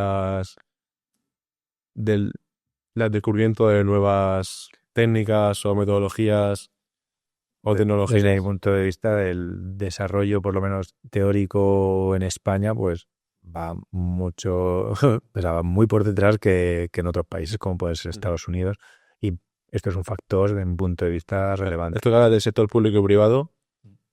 descubrimiento de nuevas técnicas o metodologías o tecnologías? Desde mi punto de vista, el desarrollo, por lo menos teórico en España, pues va mucho, o sea, va muy por detrás que en otros países, como puede ser Estados Unidos. Y esto es un factor, desde mi punto de vista, relevante. Esto que hablas del sector público y privado,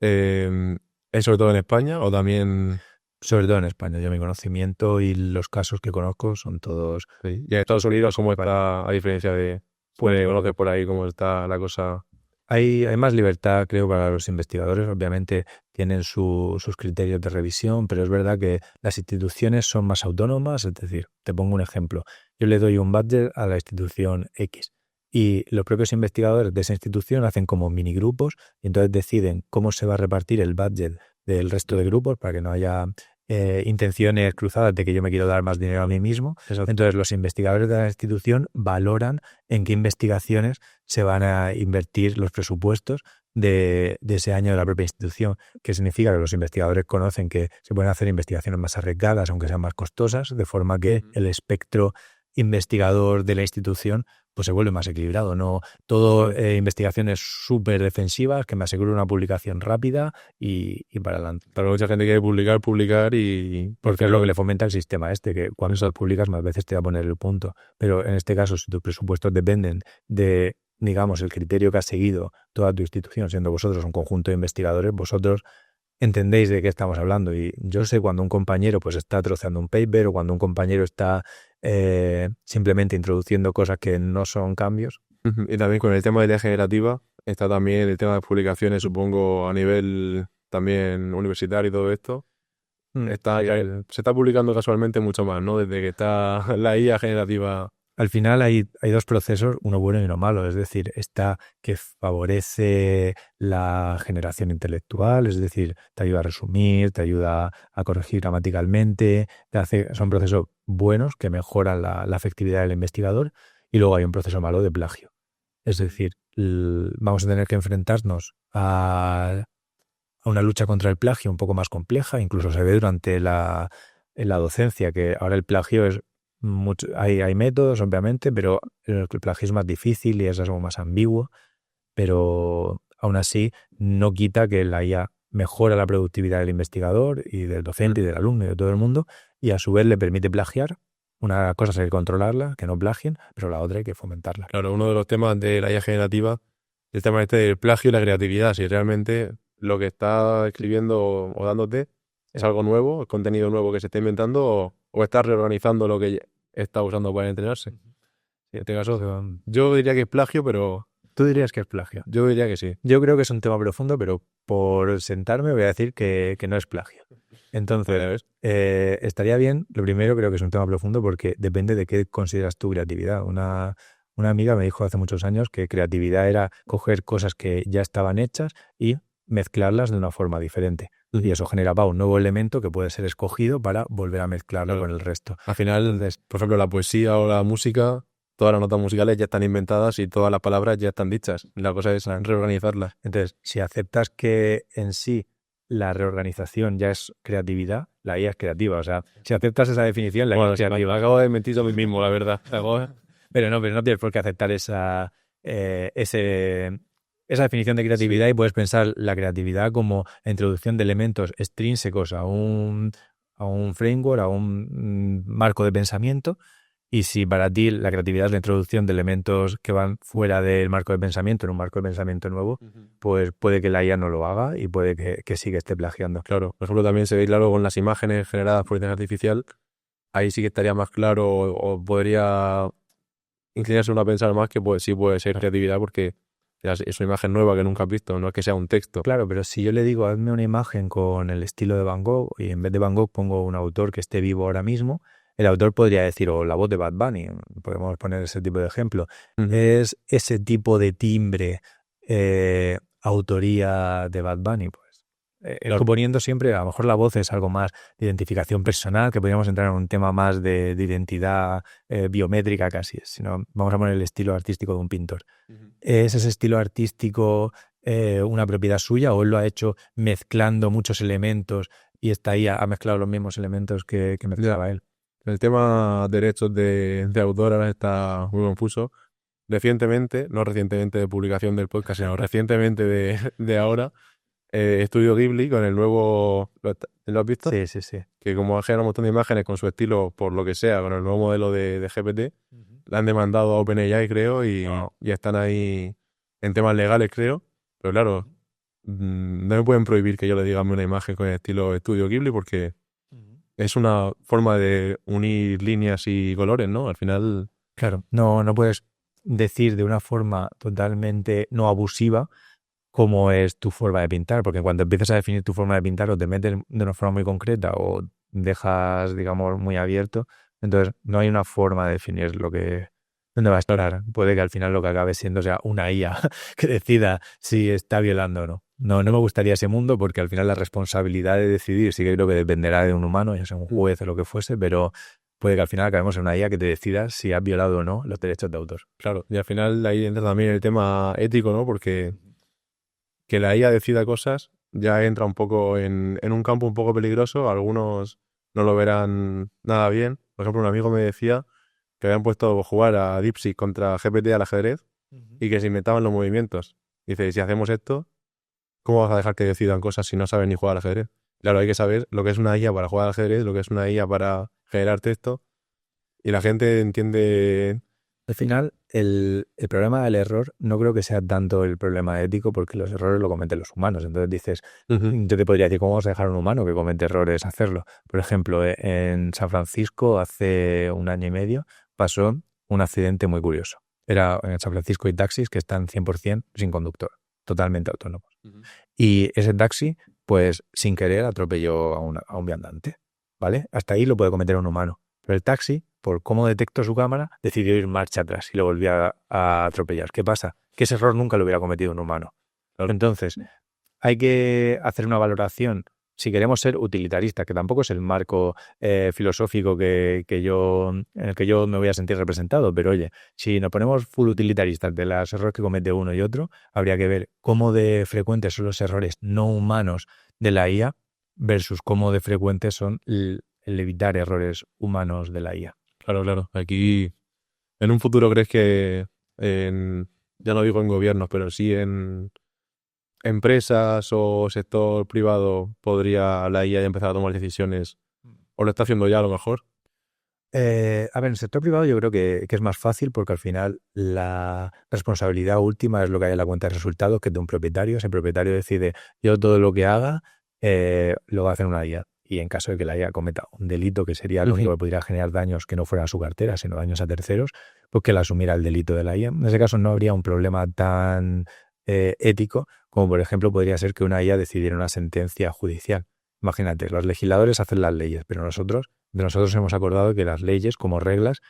¿es sobre todo en España o también...? Sobre todo en España. Yo mi conocimiento y los casos que conozco son todos... Sí. ¿Y en Estados Unidos cómo está, a diferencia de... Puede conocer por ahí cómo está la cosa? Hay más libertad, creo, para los investigadores. Obviamente tienen sus criterios de revisión, pero es verdad que las instituciones son más autónomas. Es decir, te pongo un ejemplo. Yo le doy un budget a la institución X y los propios investigadores de esa institución hacen como minigrupos y entonces deciden cómo se va a repartir el budget del resto de grupos para que no haya intenciones cruzadas de que yo me quiero dar más dinero a mí mismo. Exacto. Entonces los investigadores de la institución valoran en qué investigaciones se van a invertir los presupuestos de ese año de la propia institución, que significa que los investigadores conocen que se pueden hacer investigaciones más arriesgadas, aunque sean más costosas, de forma que el espectro investigador de la institución pues se vuelve más equilibrado. No todo investigaciones súper defensivas que me aseguren una publicación rápida y para adelante. Pero mucha gente quiere publicar y... Porque es lo que le fomenta el sistema que cuando publicas más veces te va a poner el punto. Pero en este caso, si tus presupuestos dependen de, digamos, el criterio que ha seguido toda tu institución, siendo vosotros un conjunto de investigadores, vosotros entendéis de qué estamos hablando. Y yo sé cuando un compañero pues está troceando un paper o cuando un compañero está simplemente introduciendo cosas que no son cambios. Y también con el tema de la generativa está también el tema de publicaciones, supongo, a nivel también universitario y todo esto. Se está publicando casualmente mucho más, ¿no? Desde que está la IA generativa. Al final hay dos procesos, uno bueno y uno malo. Es decir, está que favorece la generación intelectual, es decir, te ayuda a resumir, te ayuda a corregir gramaticalmente, son procesos buenos que mejoran la efectividad del investigador. Y luego hay un proceso malo de plagio. Es decir, vamos a tener que enfrentarnos a una lucha contra el plagio un poco más compleja. Incluso se ve durante la docencia que ahora el plagio es hay métodos, obviamente, pero el plagio es más difícil y es algo más ambiguo, pero aún así no quita que la IA mejora la productividad del investigador y del docente y del alumno y de todo el mundo, y a su vez le permite plagiar. Una cosa es hay que controlarla, que no plagien, pero la otra hay que fomentarla. Claro, uno de los temas de la IA generativa es el tema del plagio y la creatividad. Si realmente lo que está escribiendo o dándote es algo nuevo, es contenido nuevo que se está inventando o está reorganizando lo que está usando para entrenarse. En este caso, yo diría que es plagio, pero... ¿Tú dirías que es plagio? Yo diría que sí. Yo creo que es un tema profundo, pero por sentarme voy a decir que no es plagio. Entonces, estaría bien, lo primero creo que es un tema profundo porque depende de qué consideras tu creatividad. Una amiga me dijo hace muchos años que creatividad era coger cosas que ya estaban hechas y mezclarlas de una forma diferente. Y eso generaba un nuevo elemento que puede ser escogido para volver a mezclarlo con el resto. Al final, por ejemplo, la poesía o la música, todas las notas musicales ya están inventadas y todas las palabras ya están dichas. La cosa es reorganizarlas. Entonces, si aceptas que en sí la reorganización ya es creatividad, la IA es creativa. O sea, si aceptas esa definición, la IA es creativa. Acabo de mentir a mí mismo, la verdad. pero no tienes por qué aceptar esa definición de creatividad, y puedes pensar la creatividad como la introducción de elementos extrínsecos a un framework, a un marco de pensamiento. Y si para ti la creatividad es la introducción de elementos que van fuera del marco de pensamiento, en un marco de pensamiento nuevo, pues puede que la IA no lo haga y puede que sí que esté plagiando. Claro, por ejemplo, también se ve claro con las imágenes generadas por inteligencia artificial. Ahí sí que estaría más claro o podría inclinarse uno a pensar más que pues sí puede ser creatividad porque es una imagen nueva que nunca has visto, no es que sea un texto. Claro, pero si yo le digo, hazme una imagen con el estilo de Van Gogh y en vez de Van Gogh pongo un autor que esté vivo ahora mismo, el autor podría decir, o la voz de Bad Bunny, podemos poner ese tipo de ejemplo. ¿Es ese tipo de timbre autoría de Bad Bunny? Pues suponiendo siempre, a lo mejor la voz es algo más de identificación personal, que podríamos entrar en un tema más de identidad biométrica casi, sino vamos a poner el estilo artístico de un pintor. ¿Es ese estilo artístico una propiedad suya, o él lo ha hecho mezclando muchos elementos y esta IA ha mezclado los mismos elementos que mezclaba él? El tema derechos de autor ahora está muy confuso. Recientemente, no recientemente de publicación del podcast, sino recientemente de ahora, Estudio Ghibli con el nuevo... ¿Lo has visto? Sí. Que como ha generado un montón de imágenes con su estilo, por lo que sea, con el nuevo modelo de GPT, la han demandado a OpenAI, creo, y están ahí en temas legales, creo. Pero claro, no me pueden prohibir que yo le diga una imagen con el estilo Estudio Ghibli porque es una forma de unir líneas y colores, ¿no? Al final... Claro, no puedes decir de una forma totalmente no abusiva cómo es tu forma de pintar, porque cuando empiezas a definir tu forma de pintar o te metes de una forma muy concreta o dejas, digamos, muy abierto, entonces no hay una forma de definir dónde va a estar. Puede que al final lo que acabe siendo sea una IA que decida si está violando o no. No me gustaría ese mundo, porque al final la responsabilidad de decidir sí que creo que dependerá de un humano, ya sea un juez o lo que fuese, pero puede que al final acabemos en una IA que te decida si has violado o no los derechos de autor. Claro, y al final ahí entra también el tema ético, ¿no? Porque que la IA decida cosas ya entra un poco en un campo un poco peligroso. Algunos no lo verán nada bien. Por ejemplo, un amigo me decía que habían puesto a jugar a DeepSeek contra GPT al ajedrez y que se inventaban los movimientos. Dice, si hacemos esto, ¿cómo vas a dejar que decidan cosas si no saben ni jugar al ajedrez? Claro, hay que saber lo que es una IA para jugar al ajedrez, lo que es una IA para generar texto, y la gente entiende... Al final, el problema del error no creo que sea tanto el problema ético, porque los errores lo cometen los humanos. Entonces dices, yo te podría decir, ¿cómo vamos a dejar a un humano que comete errores hacerlo? Por ejemplo, en San Francisco hace 1 año y medio pasó un accidente muy curioso. Era en San Francisco hay taxis que están 100% sin conductor, totalmente autónomos. Y ese taxi, pues sin querer, atropelló a un viandante, ¿vale? Hasta ahí lo puede cometer un humano. Pero el taxi, por cómo detectó su cámara, decidió ir marcha atrás y lo volvió a atropellar. ¿Qué pasa? Que ese error nunca lo hubiera cometido un humano. Entonces, hay que hacer una valoración. Si queremos ser utilitaristas, que tampoco es el marco filosófico en el que yo me voy a sentir representado, pero oye, si nos ponemos full utilitaristas de los errores que comete uno y otro, habría que ver cómo de frecuentes son los errores no humanos de la IA versus cómo de frecuentes son el evitar errores humanos de la IA. Claro. Aquí, en un futuro, ¿crees que, ya no digo en gobiernos, pero sí en empresas o sector privado, podría la IA ya empezar a tomar decisiones? ¿O lo está haciendo ya a lo mejor? A ver, en el sector privado yo creo que es más fácil, porque al final la responsabilidad última es lo que hay en la cuenta de resultados, que es de un propietario. Ese propietario decide, yo todo lo que haga lo va a hacer una IA. Y en caso de que la IA cometa un delito, que sería lo único que podría generar daños que no fueran a su cartera, sino daños a terceros, pues que él asumiera el delito de la IA. En ese caso no habría un problema tan ético como, por ejemplo, podría ser que una IA decidiera una sentencia judicial. Imagínate, los legisladores hacen las leyes, pero nosotros hemos acordado que las leyes, como reglas,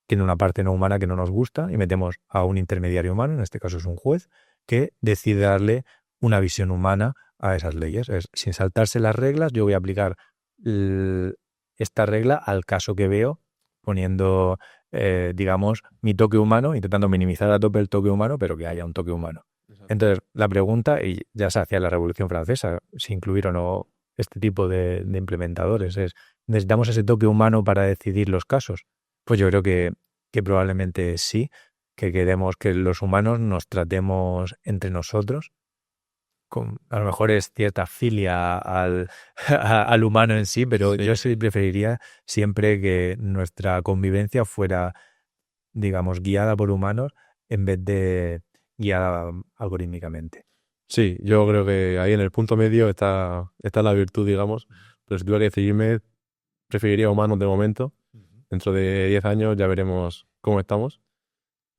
tienen una parte no humana que no nos gusta y metemos a un intermediario humano, en este caso es un juez, que decide darle una visión humana a esas leyes. Sin saltarse las reglas, yo voy a aplicar esta regla al caso que veo, poniendo, digamos, mi toque humano, intentando minimizar a tope el toque humano, pero que haya un toque humano. Entonces, la pregunta, y ya se hacía en la Revolución Francesa, si incluir o no este tipo de implementadores, es, ¿necesitamos ese toque humano para decidir los casos? Pues yo creo que que probablemente sí, que queremos que los humanos nos tratemos entre nosotros. A lo mejor es cierta filia al humano en sí, pero yo sí preferiría siempre que nuestra convivencia fuera, digamos, guiada por humanos en vez de guiada algorítmicamente. Sí, yo creo que ahí en el punto medio está la virtud, digamos. Pero si tuviera que decidirme, preferiría humanos de momento. Dentro de 10 años ya veremos cómo estamos.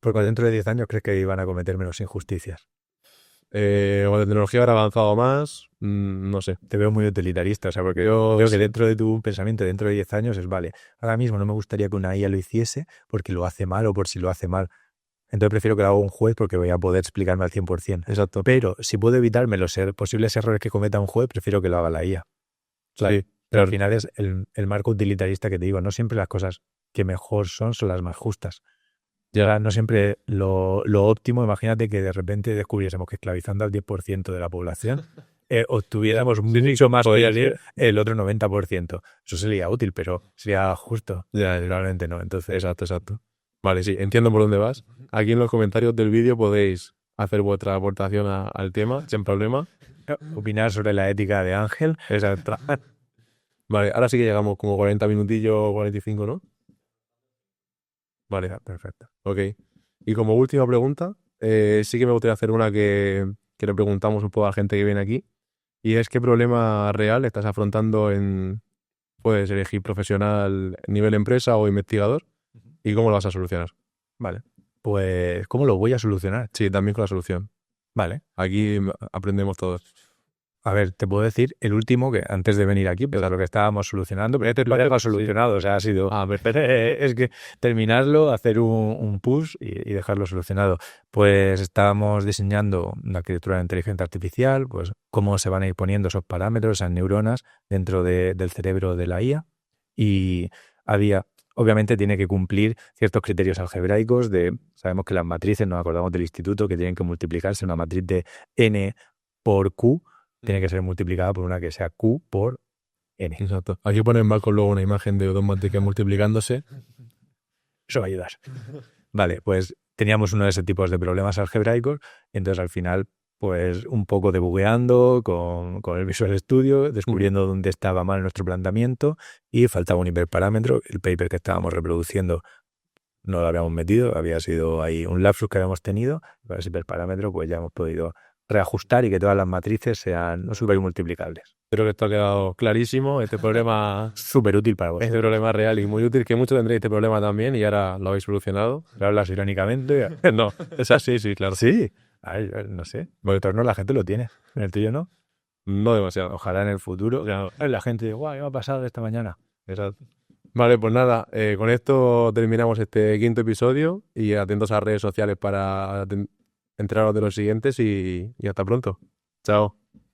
Porque dentro de 10 años crees que iban a cometer menos injusticias. O la tecnología habrá avanzado más, no sé. Te veo muy utilitarista, o sea, porque yo veo que dentro de tu pensamiento, dentro de 10 años es, vale, ahora mismo no me gustaría que una IA lo hiciese porque lo hace mal o por si lo hace mal. Entonces prefiero que lo haga un juez porque voy a poder explicarme al 100%. Exacto. Pero si puedo evitarme los posibles errores que cometa un juez, prefiero que lo haga la IA. Sí, pero al final es el marco utilitarista que te digo. No siempre las cosas que mejor son las más justas. Llega no siempre lo óptimo. Imagínate que de repente descubriésemos que esclavizando al 10% de la población obtuviéramos mucho más que el otro 90%. Eso sería útil, pero sería justo. Ya, realmente no. Entonces, exacto. Vale, sí, entiendo por dónde vas. Aquí en los comentarios del vídeo podéis hacer vuestra aportación al tema, sin problema. Opinar sobre la ética de Ángel. Exacto. Vale, ahora sí que llegamos como 40 minutillos, 45, ¿no? Vale, perfecto. Ok. Y como última pregunta, sí que me gustaría hacer una que le preguntamos un poco a la gente que viene aquí. Y es, ¿qué problema real estás afrontando puedes elegir profesional, nivel empresa o investigador? ¿Y cómo lo vas a solucionar? Vale. Pues, ¿cómo lo voy a solucionar? Sí, también con la solución. Vale. Aquí aprendemos todos. A ver, te puedo decir el último que antes de venir aquí, pues lo que estábamos solucionando, pero este lo hemos solucionado, o sea, ha sido... es que terminarlo, hacer un push y dejarlo solucionado. Pues estábamos diseñando una arquitectura de inteligencia artificial, pues cómo se van a ir poniendo esos parámetros, esas neuronas dentro del cerebro de la IA, y obviamente tiene que cumplir ciertos criterios algebraicos sabemos que las matrices, nos acordamos del instituto, que tienen que multiplicarse, una matriz de n por q, tiene que ser multiplicada por una que sea Q por N. Exacto. Aquí pone en Marco luego una imagen de dos matrices multiplicándose. Eso va a ayudar. Vale, pues teníamos uno de esos tipos de problemas algebraicos, entonces al final, pues un poco debugueando con el Visual Studio, descubriendo dónde estaba mal nuestro planteamiento y faltaba un hiperparámetro. El paper que estábamos reproduciendo no lo habíamos metido, había sido ahí un lapsus que habíamos tenido. Con ese hiperparámetro, pues ya hemos podido reajustar y que todas las matrices sean súper multiplicables. Creo que esto ha quedado clarísimo. Este problema súper útil para vosotros. Este problema es real y muy útil, que muchos tendréis este problema también y ahora lo habéis solucionado. ¿Lo hablas irónicamente? No, es así, sí, claro. Sí. Ay, no sé. Vosotros no, la gente lo tiene. En el tuyo no. No demasiado. Ojalá en el futuro. Claro. La gente dice, guau, ¿qué me ha pasado esta mañana? Exacto. Vale, pues nada, con esto terminamos este 5º episodio y atentos a las redes sociales para enteraros de los siguientes y hasta pronto. Chao.